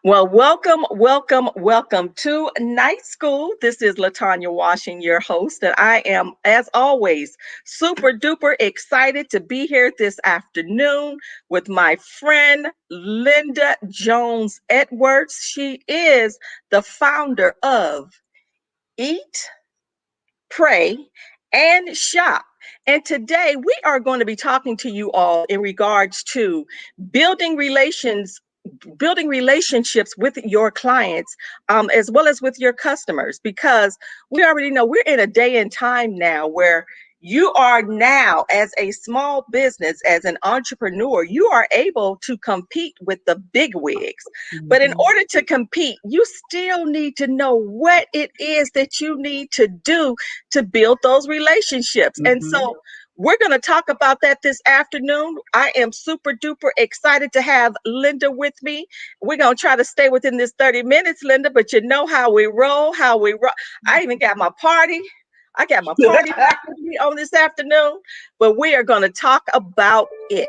Well, welcome to Night School. This is Latanya Washing, your host, and I am, as always, super duper excited to be here this afternoon with my friend Linda Jones Edwards. She is the founder of Eat, Pray, and Shop. And today we are going to be talking to you all in regards to building relations building relationships with your clients, as well as with your customers, because we already know we're in a day and time now where you are now, as a small business, as an entrepreneur, you are able to compete with the big wigs. But in Mhm. order to compete, you still need to know what it is that you need to do to build those relationships. And Mhm. so we're going to talk about that this afternoon. I am super duper excited to have Linda with me. We're going to try to stay within this 30 minutes, Linda, but you know how we roll, how we roll. I even got my party. I got my party pack with me on this afternoon, but we are going to talk about it.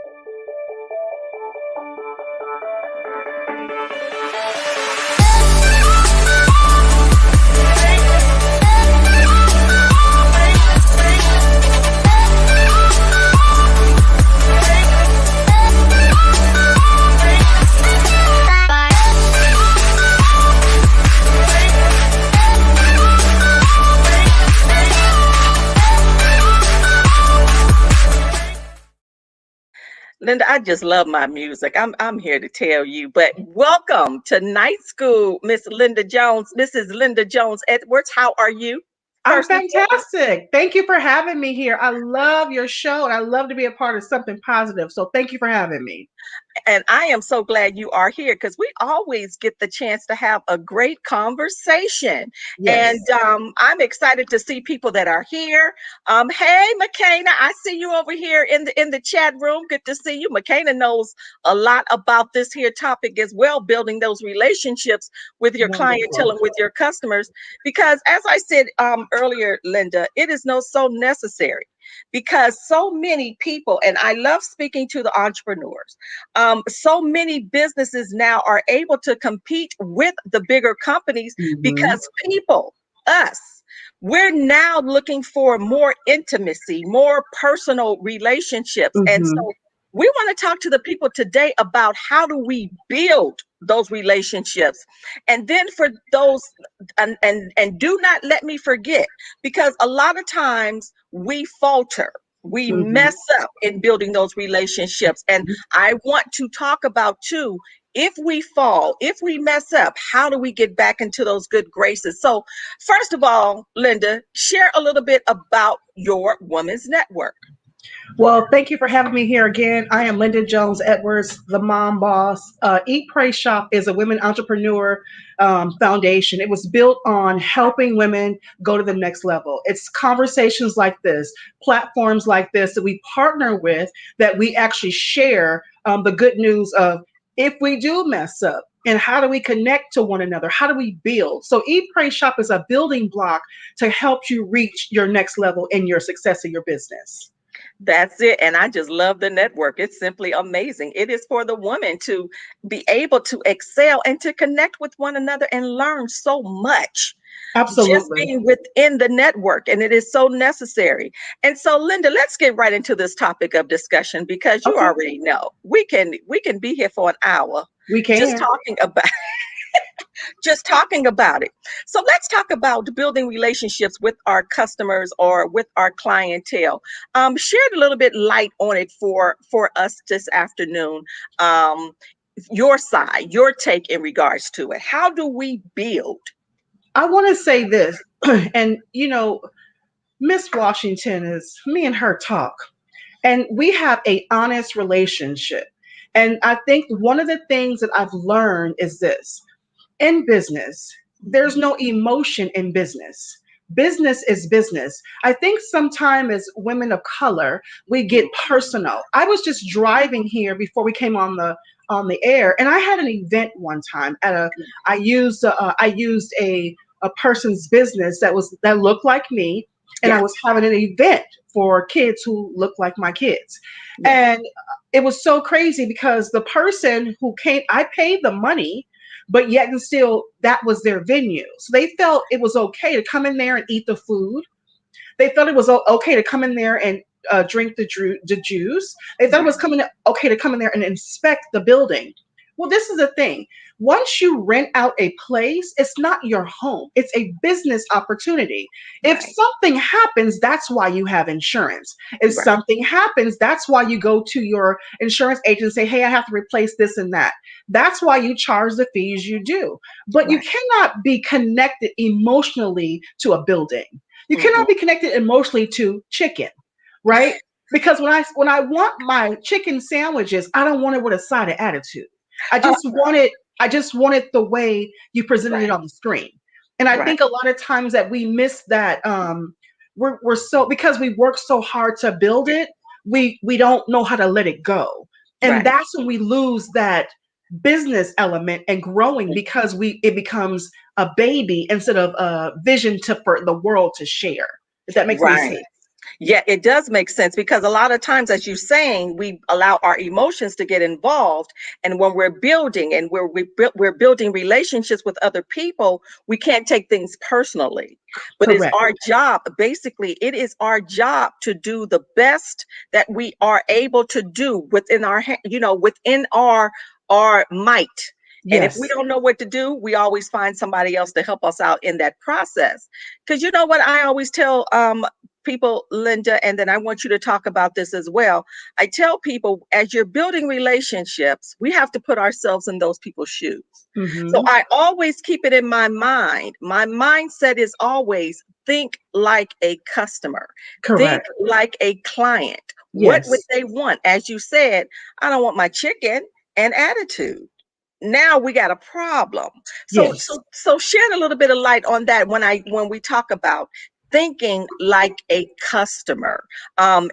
Linda, I just love my music. I'm here to tell you. But welcome to Night School, Miss Linda Jones. Mrs. Linda Jones Edwards. How are you? I'm First and foremost. fantastic. Thank you for having me here. I love your show and I love to be a part of something positive. So thank you for having me. And I am so glad you are here because we always get the chance to have a great conversation. And Yes. I'm excited to see people that are here. Hey, McKenna, I see you over here in the chat room. Good to see you. McKenna knows a lot about this here topic as well, building those relationships with your clientele Wonderful. and with your customers. Because as I said earlier, Linda, it is so necessary because so many people, and I love speaking to the entrepreneurs, so many businesses now are able to compete with the bigger companies Mhm. because people, us, we're now looking for more intimacy, more personal relationships. And Mhm. so we want to talk to the people today about how do we build those relationships. And then for those, and do not let me forget, because a lot of times we falter, we Mhm. mess up in building those relationships. And I want to talk about too, if we fall, if we mess up, how do we get back into those good graces? So, first of all, Linda, share a little bit about your women's network. Well, thank you for having me here again. I am Linda Jones Edwards, the mom boss. Eat, Pray, Shop is a women entrepreneur foundation. It was built on helping women go to the next level. It's conversations like this, platforms like this that we partner with, that we actually share the good news of if we do mess up. And how do we connect to one another? How do we build? So, Eat, Pray, Shop is a building block to help you reach your next level in your success of your business. That's it. And I just love the network. It's simply amazing. It is for the woman to be able to excel and to connect with one another and learn so much just Absolutely. being within the network. And it is so necessary. And so, Linda, let's get right into this topic of discussion because you Okay. already know we can be here for an hour We just can. talking about just talking about it. So let's talk about building relationships with our customers or with our clientele. Share a little bit light on it for us this afternoon. Um, your side, your take in regards to it. How do we build? I want to say this, and Miss Washington is me and her talk, and we have a honest relationship. And I think one of the things that I've learned is this: in business, there's no emotion in business. Business is business. I think sometimes as women of color, we get personal. I was just driving here before we came on the air, and I had an event one time at a. I used a person's business that looked like me, and I Yeah, was having an event for kids who looked like my kids, yeah, and it was so crazy because the person who came, I paid the money, but yet and still that was their venue. So they felt it was okay to come in there and eat the food. They felt it was okay to come in there and drink the juice. They thought it was Right. coming okay to come in there and inspect the building. Well, this is the thing. Once you rent out a place, it's not your home. It's a business opportunity. If Right. something happens, that's why you have insurance. If Right. something happens, that's why you go to your insurance agent and say, "Hey, I have to replace this and that." That's why you charge the fees you do. But you Right. cannot be connected emotionally to a building. You Hmm. cannot be connected emotionally to chicken, right? Because when I want my chicken sandwiches, I don't want it with a side of attitude. I Uh, just want it. I just want it the way you presented it right. on the screen. And I Right. think a lot of times that we miss that. We're so, because we work so hard to build it, we don't know how to let it go, and Right. that's when we lose that business element and growing, because we it becomes a baby instead of a vision to for the world to share. If that makes any Right. sense. Yeah, it does make sense because a lot of times, as you're saying, we allow our emotions to get involved. And when we're building and we're building relationships with other people, we can't take things personally. But it's Correct. our job, basically, it is our job to do the best that we are able to do within within our might. And if we Yes. don't know what to do, we always find somebody else to help us out in that process. Because you know what I always tell people, Linda, and then I want you to talk about this as well. I tell people, as you're building relationships, we have to put ourselves in those people's shoes. So Mm-hmm. I always keep it in my mind. My mindset is always think like a customer, think Correct. like a client. What would Yes. they want? As you said, I don't want my chicken and attitude. Now we got a problem. So Yes. so so shed a little bit of light on that when we talk about thinking like a customer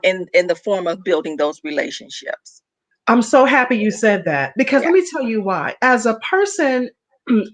in the form of building those relationships. I'm so happy you said that, because Yeah. let me tell you why. As a person,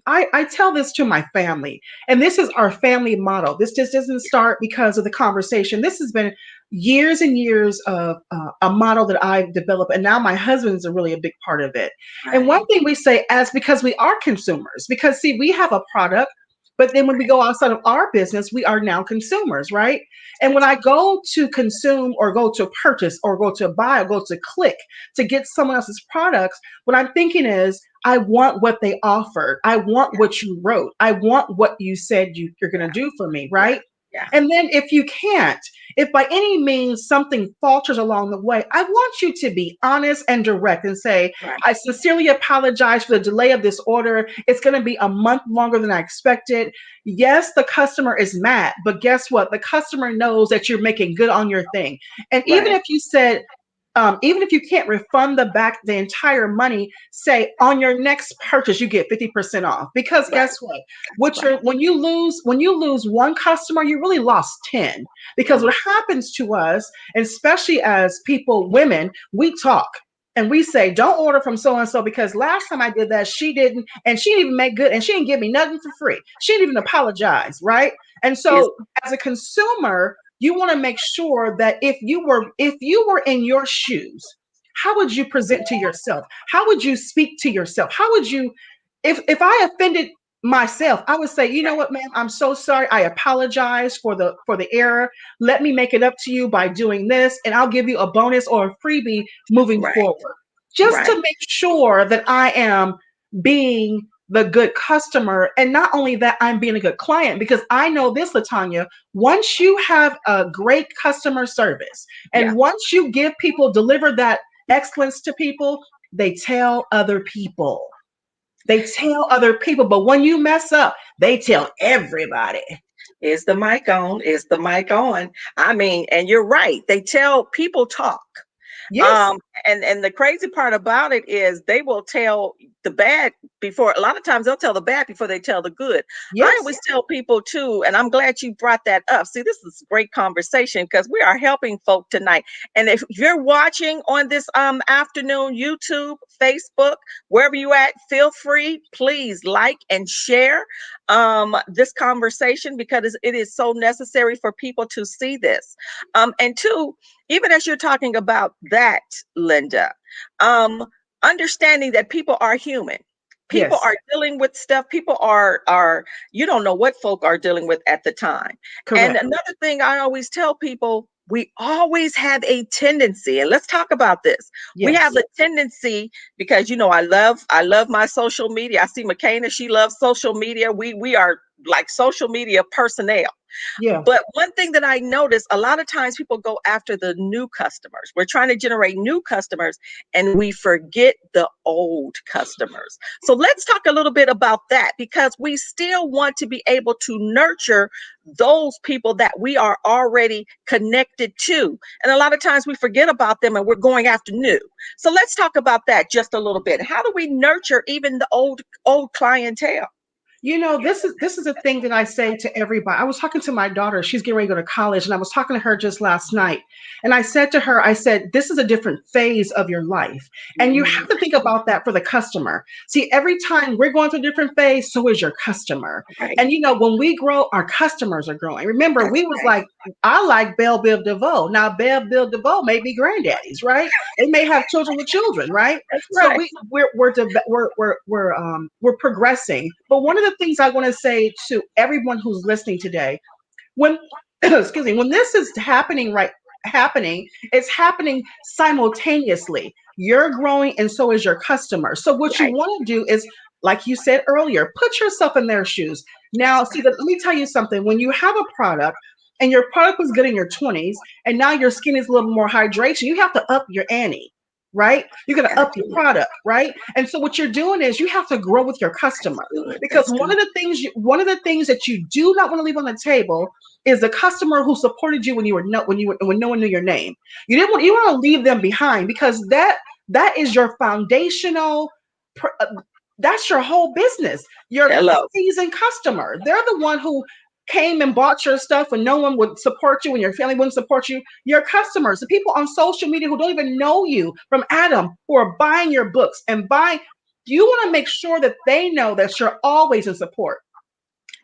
I tell this to my family, and this is our family motto. This just doesn't start because of the conversation. This has been years and years of a model that I've developed, and now my husband's really a big part of it. And one Right. thing we say, as because we are consumers, because see, we have a product, but then when we go outside of our business, we are now consumers, right? And when That's I go to consume or go to purchase or go to buy or go to click to get someone else's products, what I'm thinking is, I want what they offered. I want yeah, what you wrote. I want what you said you're going to yeah, do for me, yeah, right? yeah. And then if you can't, if by any means something falters along the way, I want you to be honest and direct and say, Right, I sincerely apologize for the delay of this order. It's going to be a month longer than I expected. Yes, the customer is mad, but guess what? The customer knows that you're making good on your thing. And even right, if you said, even if you can't refund the entire money, say on your next purchase you get 50% off. Because right, guess what? What right, you're when you lose one customer, you really lost 10. Because right, what happens to us, especially as people, women, we talk. And we say, don't order from so and so because last time I did that, she didn't, and she didn't even make good, and she didn't give me nothing for free. She didn't even apologize, right? And is so, as a consumer, you want to make sure that if you were in your shoes, how would you present to yourself? How would you speak to yourself? How would you, if I offended myself, I would say, you know right, what, ma'am, I'm so sorry. I apologize for the error. Let me make it up to you by doing this, and I'll give you a bonus or a freebie moving right, forward. Just right, to make sure that I am being the good customer, and not only that, I'm being a good client, because I know this, Latanya, once you have a great customer service yeah, and once you give people, deliver that excellence to people, they tell other people. They tell other people, but when you mess up, they tell everybody. is the mic on? Is the mic on? I mean, and you're right. They tell people talk. Yes, And the crazy part about it is they will tell the bad before. A lot of times they'll tell the bad before they tell the good. I yes, always tell people too, and I'm glad you brought that up. See, this is great conversation because we are helping folk tonight. And if you're watching on this afternoon, YouTube, Facebook, wherever you at, feel free, please like and share this conversation because it is so necessary for people to see this. And two, even as you're talking about that, Linda, um, understanding that people are human. People Yes, are dealing with stuff. People are you don't know what folk are dealing with at the time. And correct. another thing I always tell people, we always have a tendency, and let's talk about this. We have Yes. a tendency because I love my social media. I see McKenna, she loves social media. We are like social media personnel. Yeah. But one thing that I notice a lot of times people go after the new customers. We're trying to generate new customers and we forget the old customers. So let's talk a little bit about that because we still want to be able to nurture those people that we are already connected to. And a lot of times we forget about them and we're going after new. So let's talk about that just a little bit. How do we nurture even the old clientele? This is a thing that I say to everybody. I was talking to my daughter. She's getting ready to go to college, and I was talking to her just last night. And I said to her, I said, this is a different phase of your life. And you have Mm, to think about that for the customer. See, every time we're going through a different phase, so is your customer. right. And when we grow, our customers are growing. Remember, That's we was right. like, I like Belle Biv DeVoe. Now Belle Biv DeVoe may be granddaddies, right? They may have children with children, right? That's So right. we're progressing. But one of the things I want to say to everyone who's listening today, when excuse me, when this is happening, it's happening simultaneously. You're growing and so is your customer. So what you Right. want to do is, like you said earlier, put yourself in their shoes. That's Now, see right. that let me tell you something. When you have a product and your product was good in your 20s and now your skin is a little more hydration, you have to up your ante, right? You're going to up your Absolutely. product, right? And so what you're doing is you have to grow with your That's customer, good. because That's good. one of the things that you do not want to leave on the table is the customer who supported you when you were no, when no one knew your name. You want to leave them behind, because that is your foundational pr- uh, that's your whole business. Your Hello. seasoned customer, they're the one who came and bought your stuff when no one would support you, when your family wouldn't support you. Your customers, the people on social media who don't even know you from Adam, who are buying your books and buying, you want to make sure that they know that you're always in support.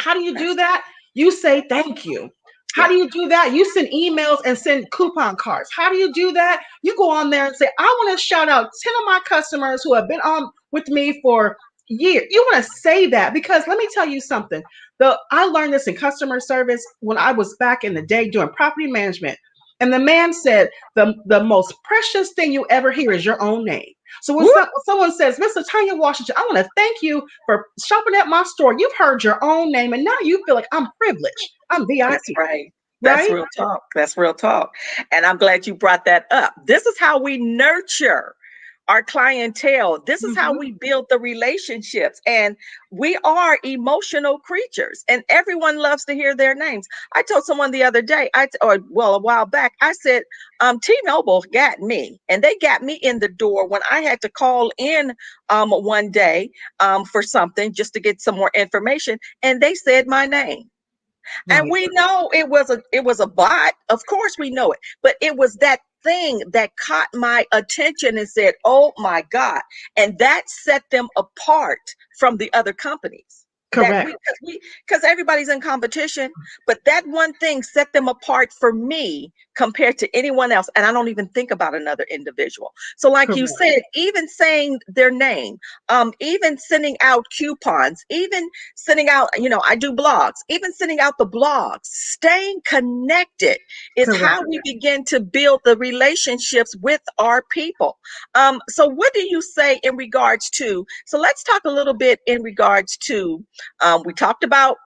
How do you do That's that? You say thank you. How yeah. do you do that? You send emails and send coupon cards. How do you do that? You go on there and say, I want to shout out 10 of my customers who have been on with me for years. You want to say that, because let me tell you something. I learned this in customer service when I was back in the day doing property management. And the man said, the most precious thing you ever hear is your own name. So when Woo! someone says, Mr. Tanya Washington, I want to thank you for shopping at my store. You've heard your own name, and now you feel like I'm privileged. I'm That's VIP, right. That's right? real talk. That's real talk. And I'm glad you brought that up. This is how we nurture our clientele. This is how Hmm. we build the relationships. And we are emotional creatures, and everyone loves to hear their names. I told someone the other day, a while back, I said, T-Mobile got me, and they got me in the door when I had to call in one day for something just to get some more information, and they said my name. And Right. we know it was a bot. Of course we know it. But it was that thing that caught my attention and said, "Oh my God." And that set them apart from the other companies. That Correct. because everybody's in competition, but that one thing set them apart for me compared to anyone else. And I don't even think about another individual. So, like you Correct. said, even saying their name, even sending out coupons, even sending out, I do blogs, even sending out the blogs, staying connected is how Correct. we begin to build the relationships with our people. So what do you say in regards to, so let's talk a little bit in regards to, we talked about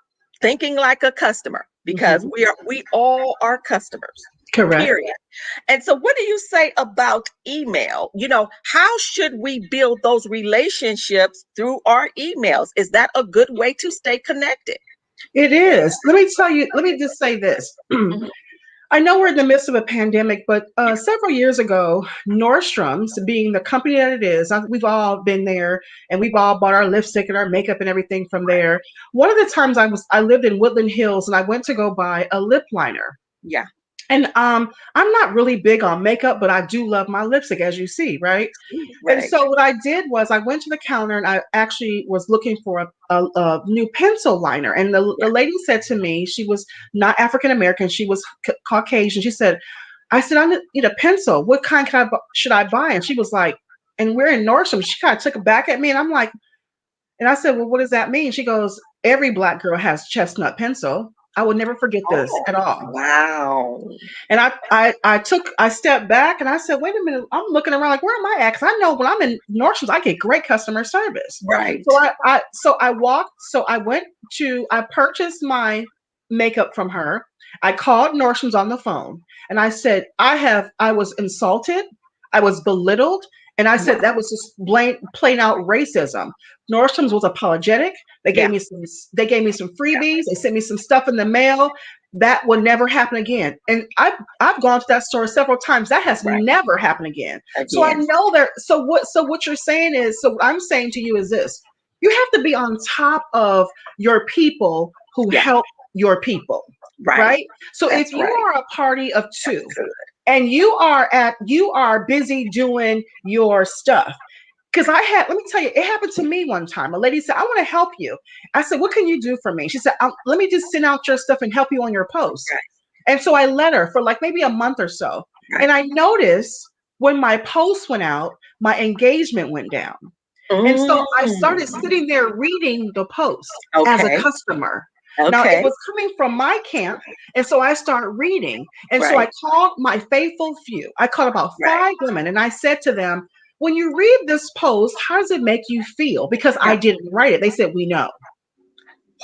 thinking like a customer because Hmm. we all are customers, Correct. period. And so what do you say about email? How should we build those relationships through our emails? Is that a good way to stay connected? It is. Let me tell you, let me just say this. Mhm. I know we're in the midst of a pandemic, but several years ago, Nordstrom's, being the company that it is, we've all been there and we've all bought our lipstick and our makeup and everything from there. One of the times I lived in Woodland Hills and I went to go buy a lip liner. Yeah. And I'm not really big on makeup, but I do love my lipstick, as you see, right? And Right. so what I did was I went to the counter and I actually was looking for a new pencil liner. And the Yeah. lady said to me, she was not African American, she was Caucasian. She said, I said, I need a pencil. What kind should I buy? And she was like, and we're in Nordstrom. She kind of took it back at me. And I'm like, And I said, well, what does that mean? She goes, every Black girl has chestnut pencil. I will never forget this Oh, at all. wow. And I stepped back and I said, wait a minute. I'm looking around like, where am I at? Because I know when I'm in Nordstrom's, I get great customer service. Right. So I went to, I purchased my makeup from her. I called Nordstrom's on the phone and I said, I was insulted. I was belittled. And I said that was just plain out racism. Nordstrom's was apologetic. They gave Yeah. me some, they gave me some Yeah. freebies. They sent me some stuff in the mail. That would never happen again. And I've gone to that store several times. That has Right. never happened again. So I Again. know there. So what you're saying is, so what I'm saying to you is this: you have to be on top of your people who Yeah. help your people, Right. right? So if That's you right. are a party of That's two good. and you are busy doing your stuff, because let me tell you, it happened to me one time. A lady said, I want to help you. I said, what can you do for me? She said, let me just send out your stuff and help you on your post. And so I let her for like maybe a month or so. Right. And I noticed when my post went out, my engagement went down. And so I started Mm. sitting there reading the post as a Okay. customer. Now it Okay. was coming from my camp. And so I started reading. And so I Right. called my faithful few. I called about Right. 5 women and I said to them, when you read this post, how does it make you feel? Because Yeah. I didn't write it. They said, we know.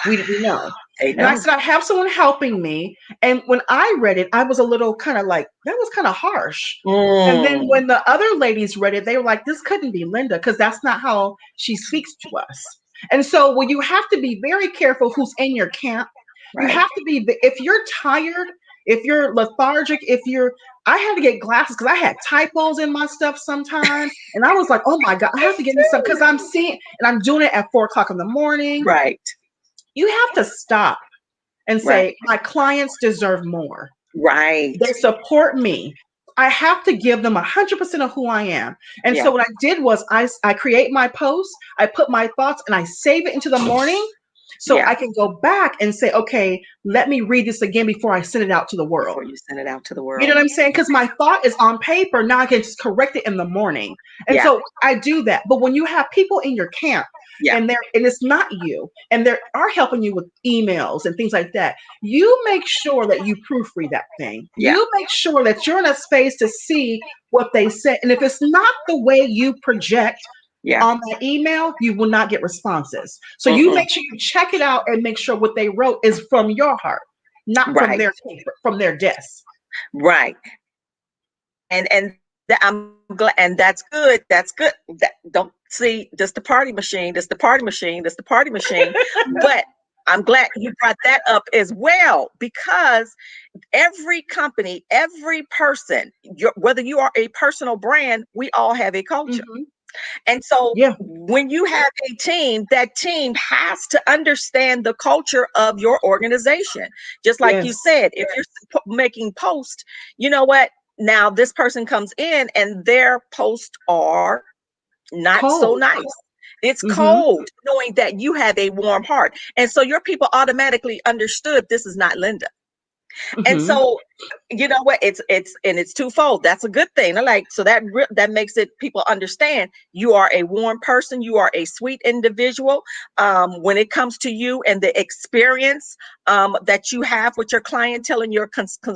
We know. They And I know. said, I have someone helping me. And when I read it, I was a little kind of like, that was kind of harsh. And then Mm. when the other ladies read it, they were like, this couldn't be Linda because that's not how she speaks to us. And so, well, you have to be very careful who's in your camp. You Right. have to be, if you're tired, if you're lethargic, I had to get glasses because I had typos in my stuff sometimes. And I was like, oh my God, I have to get me some because I'm seeing, and I'm doing it at 4 o'clock in the morning. Right. You have to stop and Right. say, my clients deserve more. Right. They support me. I have to give them 100% of who I am. And Yeah. so what I did was I create my post, I put my thoughts, and I save it into the morning so Yeah. I can go back and say, okay, let me read this again before I send it out to the world. Before you send it out to the You know world. what I'm saying? Because my thought is on paper. Now I can just correct it in the morning. And Yeah. so I do that. But when you have people in your camp Yeah. and it's not you, and they are helping you with emails and things like that, you make sure that you proofread that thing. Yeah. You make sure that you're in a space to see what they say. And if it's not the way you project Yeah. on that email, you will not get responses. So you Mm-mm. make sure you check it out and make sure what they wrote is from your heart, not from Right. their paper, from their desk. Right. And I'm glad, and that's good. That's good. Don't see just the party machine. Just the party machine. Just the party machine. But I'm glad you brought that up as well because every company, every person, whether you are a personal brand, we all have a culture. Hmm. And so Yeah. when you have a team, that team has to understand the culture of your organization. Just like you Yes. said, if you're making posts, you know what? Now this person comes in and their posts are not so Cold. nice. It's Hmm. cold knowing that you have a warm heart. And so your people automatically understood this is not Linda. And Hmm. so, you know what? It's twofold. That's a good thing. I like so that makes it people understand you are a warm person. You are a sweet individual. When it comes to you and the experience that you have with your clientele and your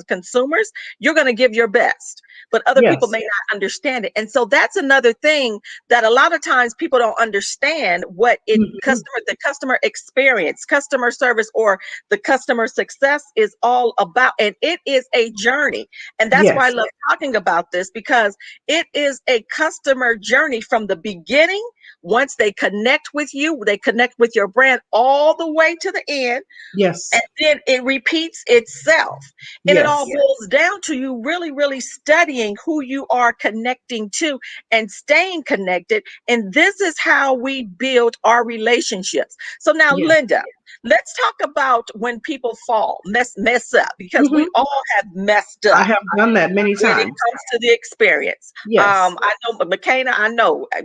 consumers, you're going to give your best. But other people Yes. may not understand it, and so that's another thing that a lot of times people don't understand what Hmm. the customer experience, customer service, or the customer success is all about. And it is a journey. And that's why I Yes. love talking about this because it is a customer journey from the beginning. Once they connect with you, they connect with your brand all the way to the end. And Yes. then it repeats itself. And it all Yes. boils down to you really, really studying who you are connecting to and staying connected. And this is how we build our relationships. So now, Yes. Linda, let's talk about when people mess up, because we Hmm. all have messed I up have done that many when it times. comes to the experience. Yes. I know McKenna,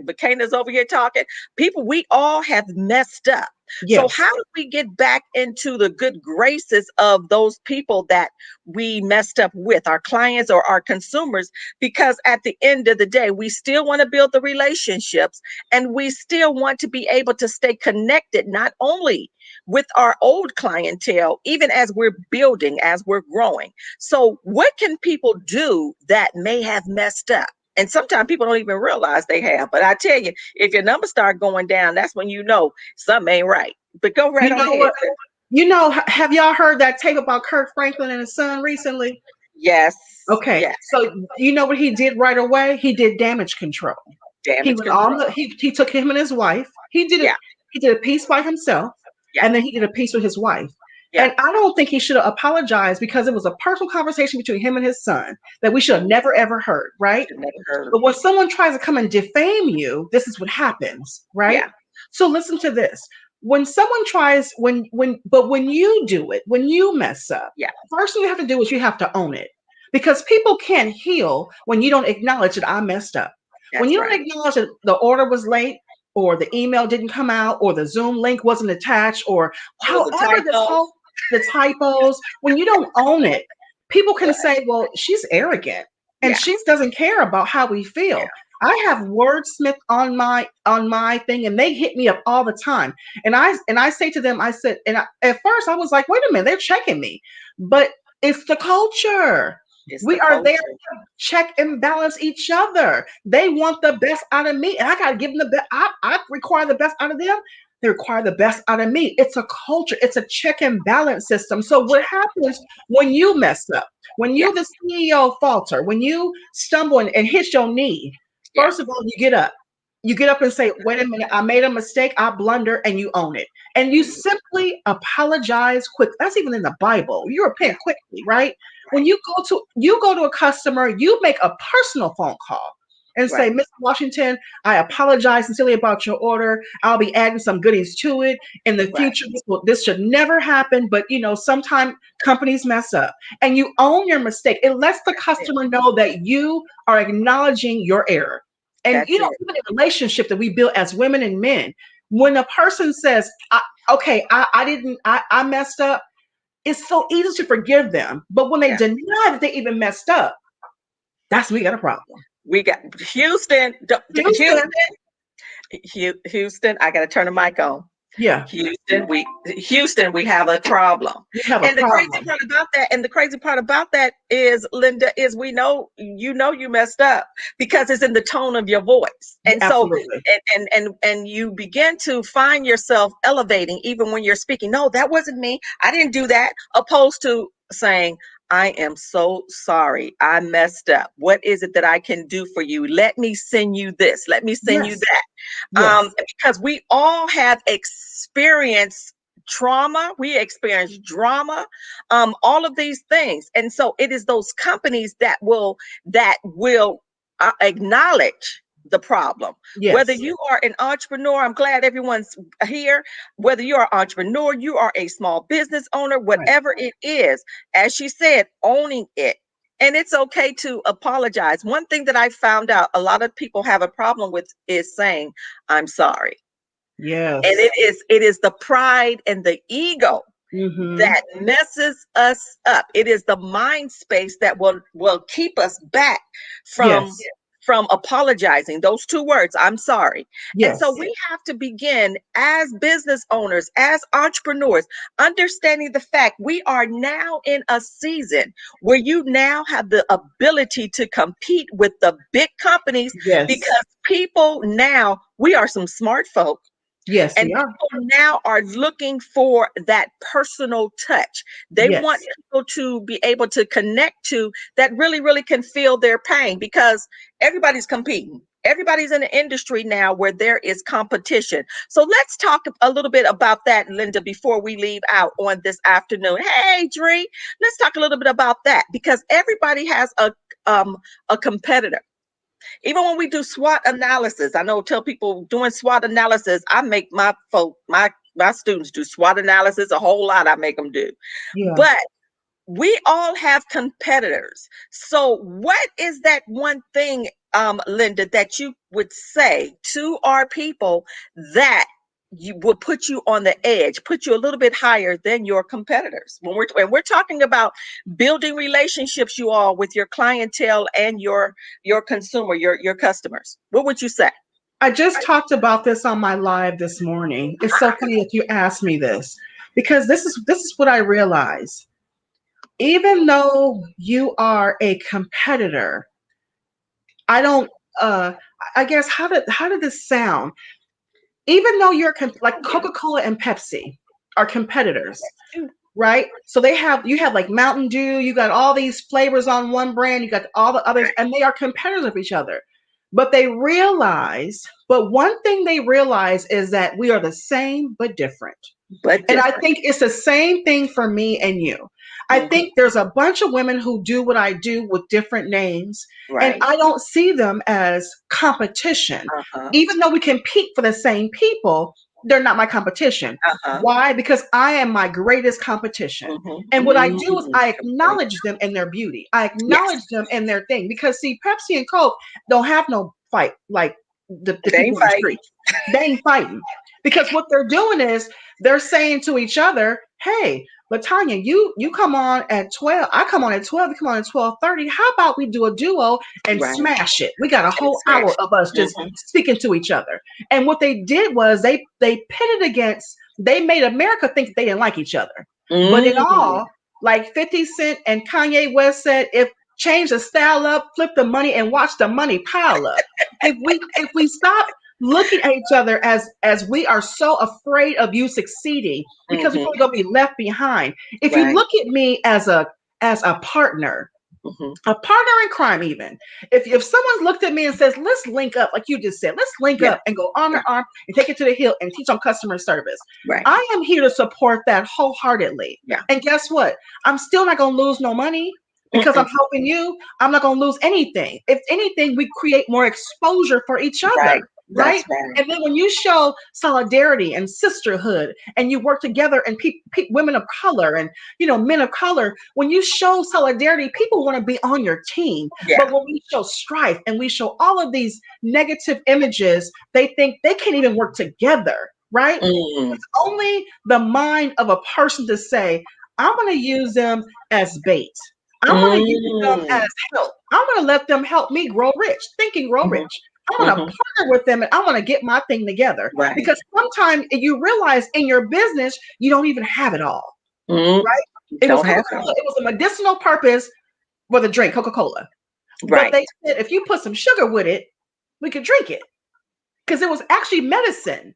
McKenna's over here talking. People, we all have messed up. So Yes. how do we get back into the good graces of those people that we messed up with, our clients or our consumers? Because at the end of the day, we still want to build the relationships, and we still want to be able to stay connected, not only with our old clientele, even as we're building, as we're growing. So, what can people do that may have messed up? And sometimes people don't even realize they have. But I tell you, if your numbers start going down, that's when you know something ain't right. But go right You on know ahead. what? You know, have y'all heard that tape about Kirk Franklin and his son recently? Yes, Okay, yes. so you know what he did right away? He did damage control. He Damage went on control. the he took him and his wife. He did it. Yeah, He did a piece by himself, yeah, and then he did a piece with his wife. yeah. And I don't think he should have apologized because it was a personal conversation between him and his son that we should have never ever heard, right? Should never heard. But when someone tries to come and defame you, this is what happens, right? Yeah, So listen to this. When someone tries, when you do it, when you mess up, yeah. first thing you have to do is you have to own it. Because people can't heal when you don't acknowledge that I messed up. When That's you don't right. acknowledge that the order was late, or the email didn't come out, or the Zoom link wasn't attached, or It was a however this typo. whole the typos, when you don't own it, people can Right. say, well, she's arrogant and Yeah, she doesn't care about how we yeah. feel. I have wordsmith on my thing, and they hit me up all the time. And I say to them, I said, at first I was like, wait a minute, they're checking me, but it's the culture. It's the We are there culture. to check and balance each other. They want the best out of me, and I gotta give them the best. I require the best out of them. They require the best out of me. It's a culture. It's a check and balance system. So what happens when you mess up? When Yeah, you, the CEO, falter, when you stumble and hit your knee, yeah. first of all, you get up. You get up and say, wait a minute, I made a mistake, I blunder, and you own it. And you Mhm. simply apologize quick. That's even in the Bible. You Yeah, repent quickly, right? When right, you go to a customer, you make a personal phone call and say, right. Mr. Washington, I apologize sincerely about your order. I'll be adding some goodies to it in the Right. future. This should never happen, but sometimes companies mess up, and you own your mistake. It lets the That's it. customer know that you are acknowledging your error. And That's it. even in a relationship that we build as women and men, when a person says, "Okay, I didn't, I messed up," it's so easy to forgive them. But when they Yeah. deny that they even messed up, that's when we got a problem. We got Houston. Houston. Houston, Houston. I got to turn the mic on. yeah, Houston, we have a problem. we have a And the crazy problem. part about that, is, Linda, is we know you messed up because it's in the tone of your voice. And so Absolutely. and you begin to find yourself elevating even when you're speaking. No, that wasn't me. I didn't do that. Opposed to saying, I am so sorry. I messed up. What is it that I can do for you? Let me send you this. Let me send you Yes, that. yes, Because we all have experienced trauma, we experience drama, all of these things, and so it is those companies that will acknowledge the problem. Whether yes, you are an entrepreneur, I'm glad everyone's here. Whether you're an entrepreneur, you are a small business owner, right. whatever it is, as she said, owning it. And it's okay to apologize. One thing that I found out a lot of people have a problem with is saying, I'm sorry. And Yes. it is the pride and the ego Mm-hmm. that messes us up. It is the mind space that will keep us back from Yes. from apologizing. Those two words, I'm sorry. And so Yes. we have to begin as business owners, as entrepreneurs, understanding the fact we are now in a season where you now have the ability to compete with the big companies, Yes. because people now, we are some smart folk, Yes, and we are. people now are looking for that personal touch. They want Yes. people to be able to connect to that really, really can feel their pain, because everybody's competing. Everybody's in an industry now where there is competition. So let's talk a little bit about that, Linda, before we leave out on this afternoon. Hey, Dree, let's talk a little bit about that, because everybody has a competitor. Even when we do SWOT analysis, I know tell people doing SWOT analysis, I make my students do SWOT analysis a whole lot. I make them do, Yeah. but we all have competitors. So, what is that one thing, Linda, that you would say to our people that you will put you on the edge, put you a little bit higher than your competitors. When we're talking about building relationships, you all, with your clientele and your consumer, your customers, what would you say? I just talked about this on my live this morning. It's so funny that you asked me this because this is what I realize. Even though you are a competitor, I don't uh I guess how did this sound? Even though like Coca-Cola and Pepsi are competitors, right? So you have like Mountain Dew, you got all these flavors on one brand, you got all the others, and they are competitors of each other. But one thing they realize is that we are the same but different. But And I different. think it's the same thing for me and you. I Hmm. think there's a bunch of women who do what I do with different names, and Right. I don't see them as competition. Uh-huh. Even though we compete for the same people, they're not my competition. Uh-huh. Why? Because I am my greatest competition. Hmm. And what I do is Hmm. I Great. acknowledge them in their beauty. I Yes. acknowledge them in their thing. Because see, Pepsi and Coke don't have no fight like the They ain't people in the fighting. street. They ain't fighting. Because what they're doing is they're saying to each other, hey, Latanya, you come on at 12. I come on at 12. You come on at 12:30. How about we do a duo and Right. smash it? We got a And whole hour smash. of us just Hmm. speaking to each other. And what they did was they pitted against, they made America think they didn't like each other. But in Mm. all, like 50 Cent and Kanye West said, if change the style up, flip the money, and watch the money pile up. If we stop looking at each other as we are so afraid of you succeeding because we're Hmm. probably going to be left behind. If you Right. look at me as a partner, Hmm. a partner in crime, even if someone looked at me and says, let's link up, like you just said, let's link Yeah. up and go arm in Yeah. arm and take it to the hill and teach on customer service, Right. I am here to support that wholeheartedly. Yeah. And guess what? I'm still not going to lose no money because I'm Mm-mm. helping you. I'm not going to lose anything. If anything, we create more exposure for each Right. other, right? That's right. And then when you show solidarity and sisterhood and you work together, and women of color and men of color, when you show solidarity, people want to be on your team. Yeah. But when we show strife and we show all of these negative images, they think they can't even work together, right? Mm. It's only the mind of a person to say, I'm going to use them as bait. I'm going to use them Mm. as help. I'm going to let them help me grow rich, thinking grow Hmm. rich. I'm going to Hmm. partner with them and I want to get my thing together. Right. Because sometimes you realize in your business, you don't even have it all, Mm. right? It was Don't have Coca-Cola. it. It was a medicinal purpose for the drink, Coca-Cola. But Right. they said if you put some sugar with it, we could drink it because it was actually medicine.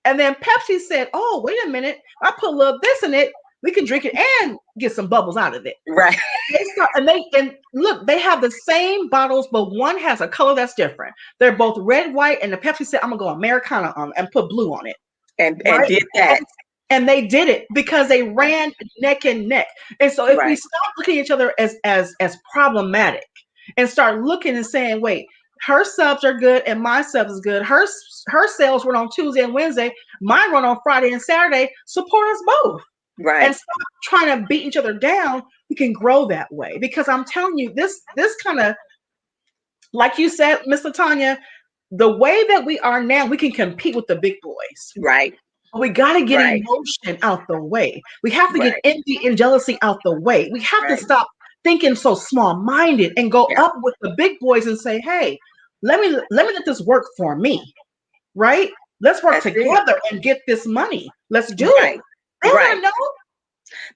And then Pepsi said, oh, wait a minute. I put a little this in it. We can drink it and get some bubbles out of it. Right. And look, they have the same bottles, but one has a color that's different. They're both red, white, and the Pepsi said, I'm gonna go Americana on and put blue on it. And Right? did that. And they did it because they Right. ran neck and neck. And so if we Right. stop looking at each other as problematic and start looking and saying, wait, her subs are good and my subs is good. Her sales run on Tuesday and Wednesday, mine run on Friday and Saturday. Support us both and Right. stop trying to beat each other down. We can grow that way because I'm telling you, this kind of, like you said, Miss Latanya, the way that we are now, we can compete with the big boys. Right. We got to get Right. emotion out the way. We have to get Right. envy and jealousy out the way. We have to Right. stop thinking so small minded and go Yeah. up with the big boys and say, hey, let me let this work for me, right? Let's work That's it. together and get this money. Let's do it. Right. They don't Right. want to know.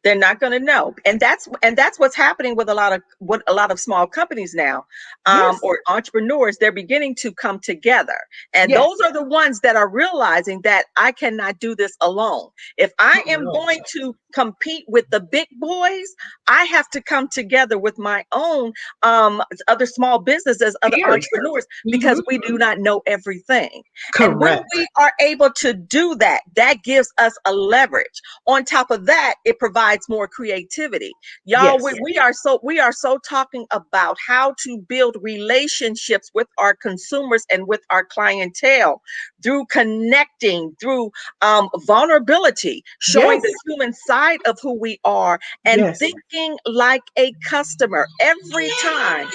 They're not going to know. And that's what's happening with a lot of small companies now, Yes, or entrepreneurs. They're beginning to come together, and yes. those are the ones that are realizing that I cannot do this alone. If I am No. going to compete with the big boys, I have to come together with my own other small businesses, other Peers. entrepreneurs, Hmm. because we do not know everything. And when Correct. we are able to do that, that gives us a leverage. On top of that, it provides more creativity. Y'all, Yes. we are so talking about how to build relationships with our consumers and with our clientele through connecting, through vulnerability, showing Yes. the human side of who we are, and Yes. thinking like a customer every time.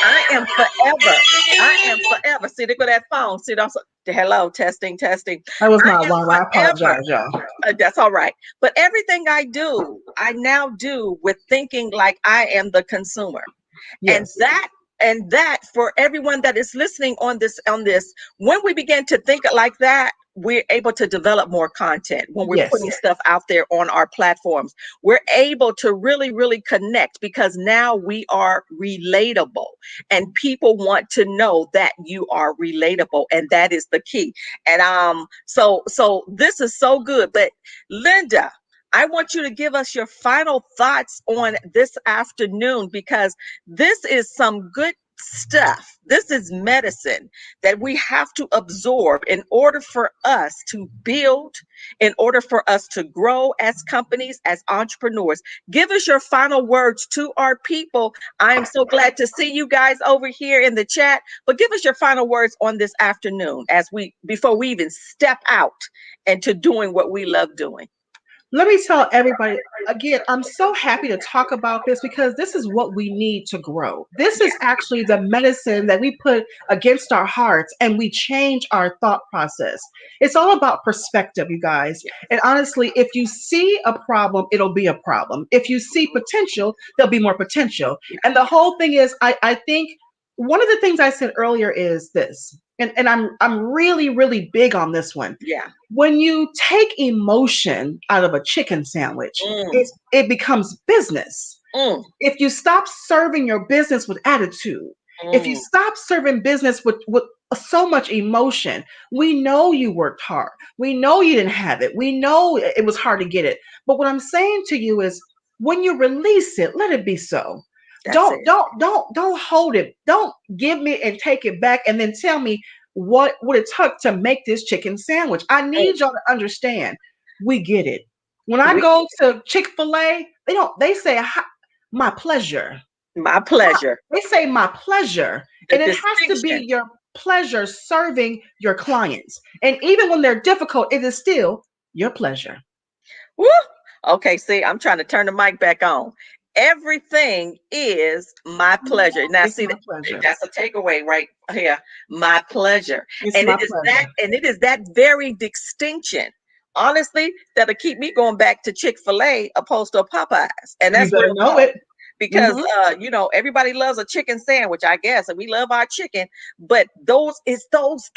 I am forever. I am forever. See, they go that phone. See, that's hello, testing, testing. That was I my am alarm. I forever. apologize, y'all. That's all right. But everything I do, I now do with thinking like I am the consumer. and Yes, that and that for everyone that is listening on this, when we begin to think like that, we're able to develop more content. When we're yes. putting stuff out there on our platforms, we're able to really connect, because now we are relatable, and people want to know that you are relatable, and that is the key. And so this is so good. But Linda, I want you to give us your final thoughts on this afternoon, because this is some good stuff. This is medicine that we have to absorb in order for us to build, in order for us to grow as companies, as entrepreneurs. Give us your final words to our people. I am so glad to see you guys over here in the chat, but give us your final words on this afternoon, as we before we even step out into doing what we love doing. Let me tell everybody again, I'm so happy to talk about this because this is what we need to grow. This is actually the medicine that we put against our hearts and we change our thought process. It's all about perspective, you guys. Yeah. And honestly, if you see a problem, it'll be a problem. If you see potential, there'll be more potential. Yeah. And the whole thing is, I think one of the things I said earlier is this, and I'm really big on this one. Yeah. When you take emotion out of a chicken sandwich, Mm, it becomes business. mm, If you stop serving your business with attitude, if you mm. stop serving business with so much emotion, we know you worked hard. We know you didn't have it. We know it was hard to get it. But what I'm saying to you is when you release it, let it be so. That's it. Don't hold it. Don't give me and take it back and then tell me what it took to make this chicken sandwich. I Mm. need y'all to understand. We get it. When I We, go to Chick-fil-A, they say my pleasure. my My, pleasure. they say my pleasure. The And it has to distinction. be your pleasure serving your clients. And even when they're difficult, it is still your pleasure. Woo! Okay, see, I'm trying to turn the mic back on. Everything is my pleasure. Now, It's see, my pleasure. that's a takeaway right here. My pleasure. It's And my it is that, pleasure. and it is that very distinction, honestly, that'll keep me going back to Chick-fil-A opposed to Popeyes. And You that's better real know talk. it. Because Hmm. everybody loves a chicken sandwich, I guess, and we love our chicken, but those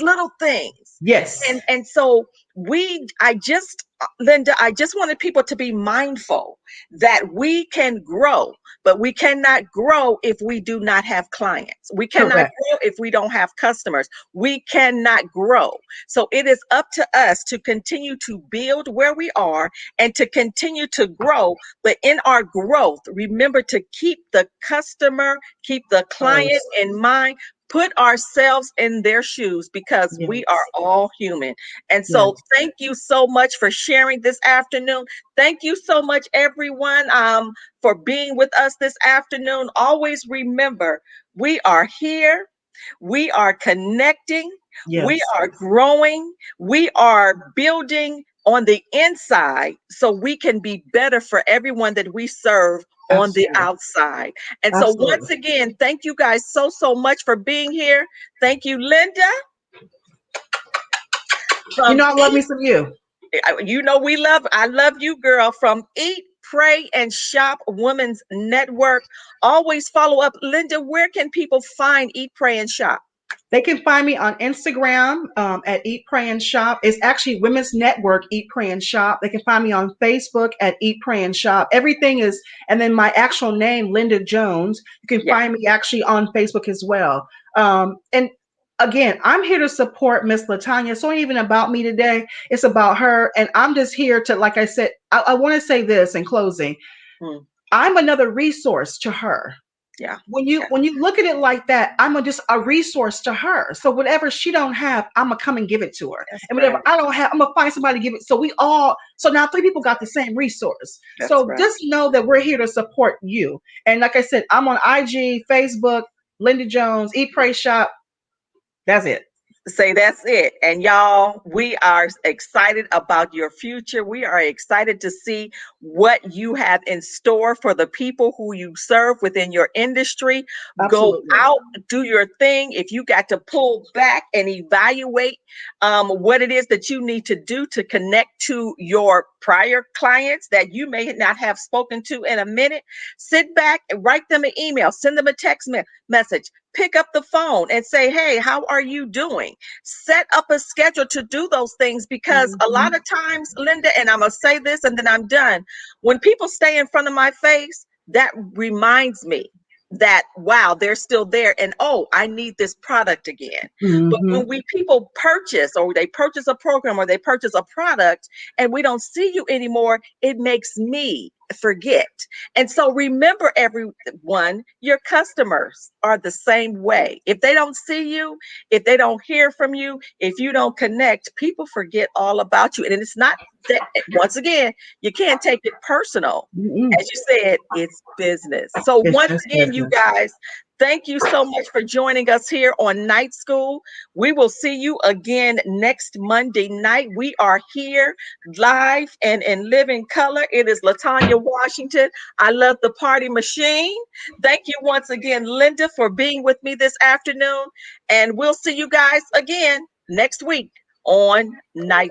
little things. Yes. And so we I just Linda, I just wanted people to be mindful that we can grow, but we cannot grow if we do not have clients. We cannot Correct. grow if we don't have customers. We cannot grow. So it is up to us to continue to build where we are and to continue to grow. But in our growth, remember to keep the customer, keep the client First. in mind. Put ourselves in their shoes, because we are Yes. all human. And so, Yes. thank you so much for sharing this afternoon. Thank you so much, everyone, for being with us this afternoon. Always remember, we are here, we are connecting, we Yes. are growing, we are building on the inside so we can be better for everyone that we serve on the Absolutely. outside. And so, once Absolutely. again, thank you guys so much for being here. Thank you, Linda, You from know I love me some you. I love you, girl, from Eat, Pray, and Shop Women's Network. Always follow up. Linda, where can people find Eat, Pray, and Shop? They can find me on Instagram at Eat, Pray, and Shop. It's actually Women's Network, Eat, Pray, and Shop. They can find me on Facebook at Eat, Pray, and Shop. Everything is, and then my actual name, Linda Jones. You can Yeah. find me actually on Facebook as well. And again, I'm here to support Miss Latanya. It's not even about me today. It's about her. And I'm just here to, like I said, I want to say this in closing. Mm, I'm another resource to her. yeah. when you Yeah. when you look at it like that, I'm just a resource to her. So whatever she don't have, I'm gonna come and give it to her, That's and whatever right. I don't have, I'm gonna find somebody to give it. So now three people got the same resource. That's So right. just know that we're here to support you. And like I said, I'm on IG, Facebook, Linda Jones, Eat Pray Shop. That's it. Say that's it. And y'all, we are excited about your future. We are excited to see what you have in store for the people who you serve within your industry. Go Absolutely. out, do your thing. If you got to pull back and evaluate what it is that you need to do to connect to your prior clients that you may not have spoken to in a minute, sit back and write them an email, send them a text message, pick up the phone and say, hey, how are you doing? Set up a schedule to do those things, because a lot Mhm. of times, Linda, and I'm going to say this and then I'm done. When people stay in front of my face, that reminds me that, wow, they're still there. And oh, I need this product again. But Mhm. when we people purchase, or they purchase a program, or they purchase a product, and we don't see you anymore, it makes me forget. And so remember, everyone, your customers are the same way. If they don't see you, if they don't hear from you, if you don't connect, people forget all about you. And it's not that, once again, you can't take it personal. Mm-mm. As you said, it's business. So It's once just again, you business. guys, thank you so much for joining us here on Night School. We will see you again next Monday night. We are here live and in living color. It is Latanya Washington. I love the party machine. Thank you once again, Linda, for being with me this afternoon. And we'll see you guys again next week on Night